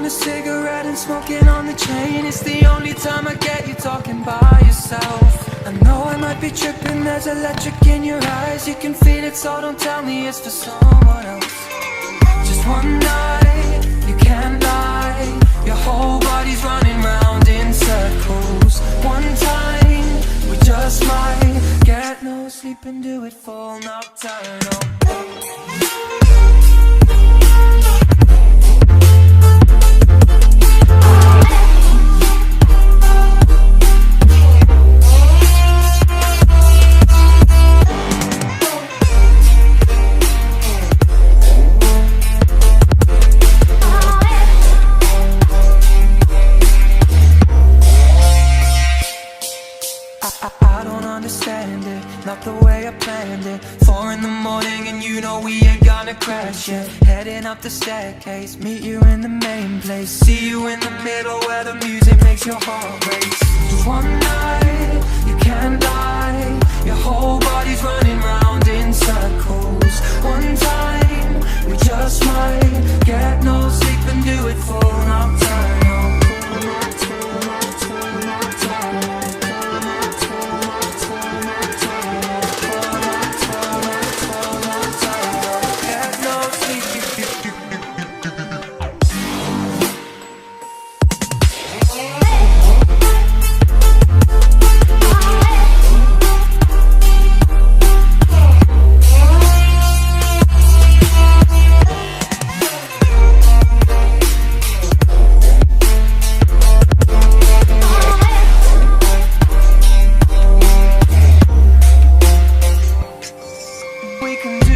a cigarette and smoking on the train. It's the only time I get you talking by yourself. I know I might be tripping, there's electric in your eyes. You can feel it, so don't tell me it's for someone else. Just one night, you can't lie. Your whole body's running round in circles. One time, we just might get no sleep and do it full nocturnal. I don't understand it, not the way I planned it. 4 in the morning and you know we ain't gonna crash yet. Heading up the staircase, meet you in the main place. See you in the middle where the music makes your heart race. One night, you can't lie. Your whole body's running round in circles. One time, we just might get no sleep and do it full nocturnal. We can do